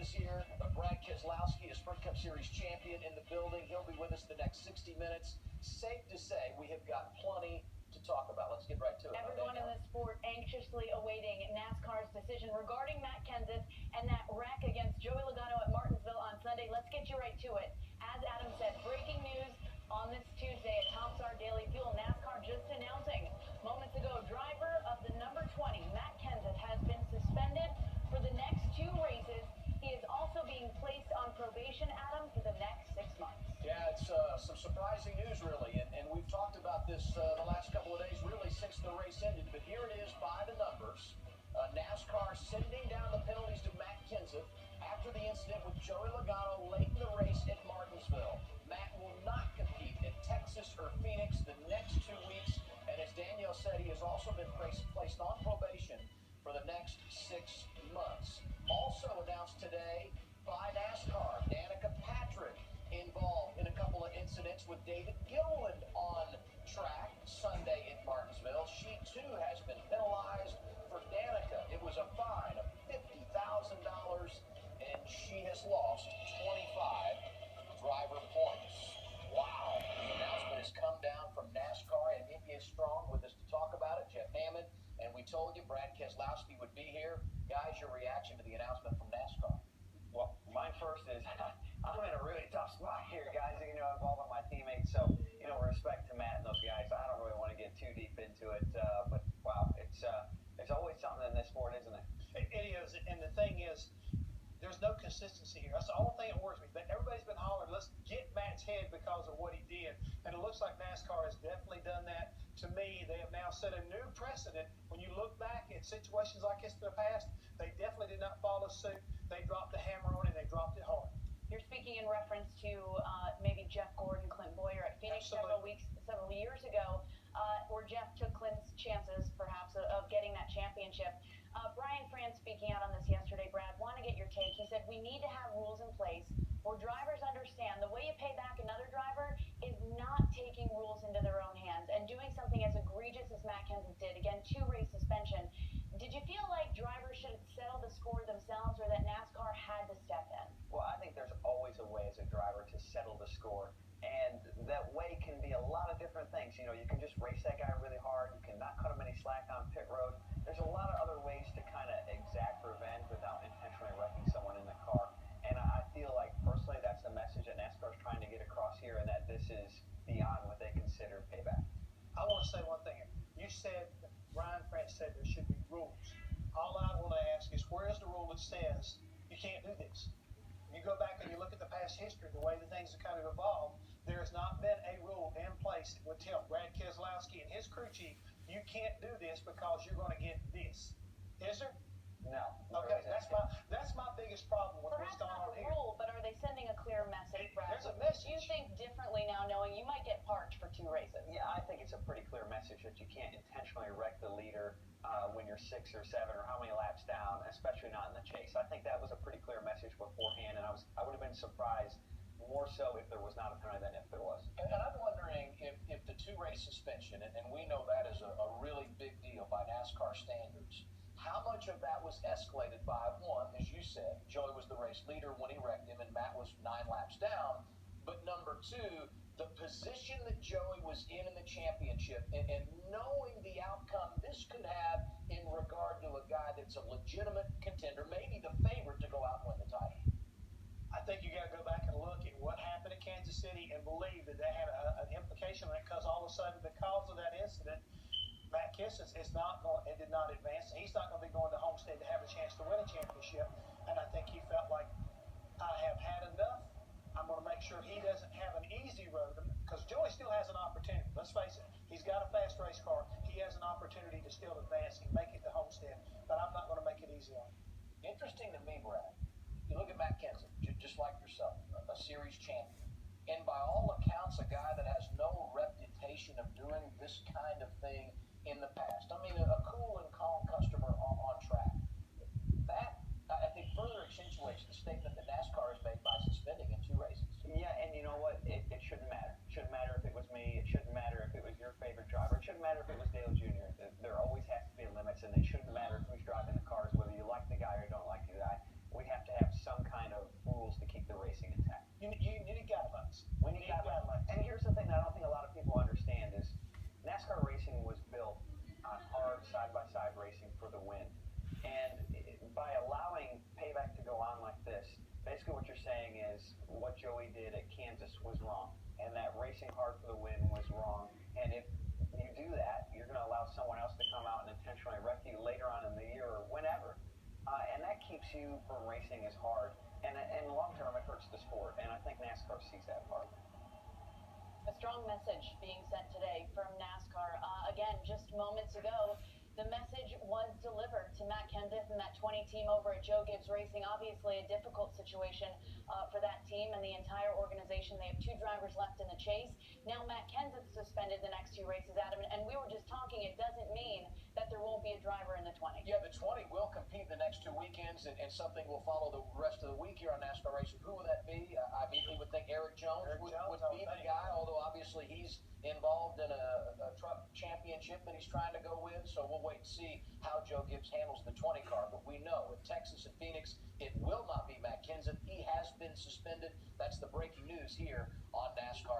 is here. Brad Keselowski is Sprint Cup Series champion in the building. He'll be with us the next 60 minutes. Safe to say we have got plenty to talk about. Let's get right to it. Everyone in the sport anxiously awaiting NASCAR's decision regarding Matt Kenseth and that wreck against Joey Logano at Martinsville on Sunday. Let's get you right to it. As Adam said, breaking news on this Tuesday at Tops Our Daily Fuel. NASCAR just announcing moments ago, driver of the number 20, Matt Kenseth, has been suspended for the next 2 races. He is also being placed on probation, Adam, for the next 6 months. Yeah, it's some surprising news, really, and we've talked about this the last couple of days, really, since the race ended, but here it is by the numbers. NASCAR sending down the penalties to Matt Kenseth after the incident with Joey Logano late in the race at Martinsville. Matt will not compete in Texas or Phoenix the next 2 weeks, and as Danielle said, he has also been placed on probation for the next 6 months. Also announced today by NASCAR, Danica Patrick involved in a couple of incidents with David Gilliland on track Sunday in Martinsville. She too has been penalized. For Danica, it was a fine of $50,000, and she has lost 25 driver points. Wow. The announcement has come down from NASCAR, and it is strong. With us to talk about it, Jeff Hammond, and we told you Brad Keselowski would be here. Guys, your reaction to the announcement from NASCAR? Well, mine first is I'm in a really tough spot here, guys, involving my teammates. So, respect to Matt and those guys. I don't really want to get too deep into it, but wow, it's always something in this sport, isn't it? It is, and the thing is, there's no consistency here. That's the only thing that worries me. Everybody's been hollering, let's get Matt's head because of what he did, and it looks like NASCAR has definitely done that. To me, they have now set a new precedent. When you look back at situations like this in the past, they definitely did not follow suit. They dropped the hammer on it, and they dropped it hard. You're speaking in reference to maybe Jeff Gordon, Clint Boyer at Phoenix several years ago, where Jeff took Clint's chances, perhaps, of getting that championship. Brian France speaking out on this yesterday, Brad, want to get your take. He said, we need to have rules in place where drivers understand the way you pay back another driver is not taking rules into their own hands and doing something as egregious as Matt Kenseth did. Again, 2-race suspension. Did you feel like drivers should settle the score themselves, or that NASCAR had to step in? Well, I think there's always a way as a driver to settle the score, and that way can be a lot of different things. You can just race that guy really hard. You can not cut him any slack on pit road. There's a lot of other ways to kind of exact revenge without intentionally wrecking someone in the car, and I feel like personally that's the message that NASCAR is trying to get across here, and that this is beyond what they consider payback. I want to say one thing. You said, Brian France said there should be rules. All I want to ask is, where is the rule that says you can't do this? You go back and you look at the past history, the way that things have kind of evolved, there has not been a rule in place that would tell Brad Keselowski and his crew chief, you can't do this because you're going to get this. Is there? No. Okay, that's my biggest problem with what's going on here. Perhaps not a rule, but are they sending a clear message, Brad? There's a message. Do you think differently now, knowing you might get parked for 2 races? Yeah, I think it's a pretty clear message that you can't intentionally wreck the leader when you're 6 or 7 or how many laps down, especially not in the chase. I think that was a pretty clear message beforehand, and I would have been surprised more so if there was not a penalty than if there was. And I'm wondering if the 2-race suspension, and we know that is a really big deal by NASCAR standards, how much of that was escalated by, one, as you said, Joey was the race leader when he wrecked him, and Matt was 9 laps down, but number 2, the position that Joey was in the championship, and knowing the outcome this could have in regard to a guy that's a legitimate contender, maybe the favorite to go out and win the title. I think you got to go back and look at what happened at Kansas City and believe that they had an implication on it, because all of a sudden, because of that incident, Matt Kenseth did not advance. He's not going to be going to Homestead to have a chance to win a championship. And I think he felt like, I have had enough. I'm going to make sure he doesn't have an easy road, because Joey still has an opportunity. Let's face it. He's got a fast race car. He has an opportunity to still advance and make it to Homestead. But I'm not going to make it easy on him. Interesting to me, Brad. You look at Matt Kenseth, just like yourself, a series champion. And by all accounts, a guy that has no reputation of doing this kind of thing in the past. I mean, a cool and calm customer on track. That, I think, further accentuates the statement that NASCAR has made by suspending in 2 races. Yeah, and you know what? It shouldn't matter. It shouldn't matter if it was me. It shouldn't matter if it was your favorite driver. It shouldn't matter if it was Dale Jr. There always has to be limits, and they shouldn't matter who's driving the cars, whether you like the guy or don't like the guy. We have to have some kind what Joey did at Kansas was wrong, and that racing hard for the win was wrong. And if you do that, you're going to allow someone else to come out and intentionally wreck you later on in the year or whenever. And that keeps you from racing as hard. And in the long term, it hurts the sport. And I think NASCAR sees that part. A strong message being sent today from NASCAR. Again, just moments ago, the message was delivered to Matt Kenseth and that 20 team over at Joe Gibbs Racing. Obviously, a difficult situation for that team and the entire organization. They have 2 drivers left in the chase. Now Matt Kenseth suspended the next 2 races, Adam, and we were just talking. It doesn't mean that there won't be a driver in the 20. Yeah, the 20 will compete the next 2 weekends, and something will follow the rest of the week here on NASCAR Race Hub. Who would that be? I immediately would think Eric Jones would be the guy, although obviously he's involved in a truck championship that he's trying to go with, so we'll wait and see how Joe Gibbs handles the 20 car. But we know in Texas and Phoenix, it will not be Matt Kenseth. He has been suspended. That's the breaking news here on NASCAR.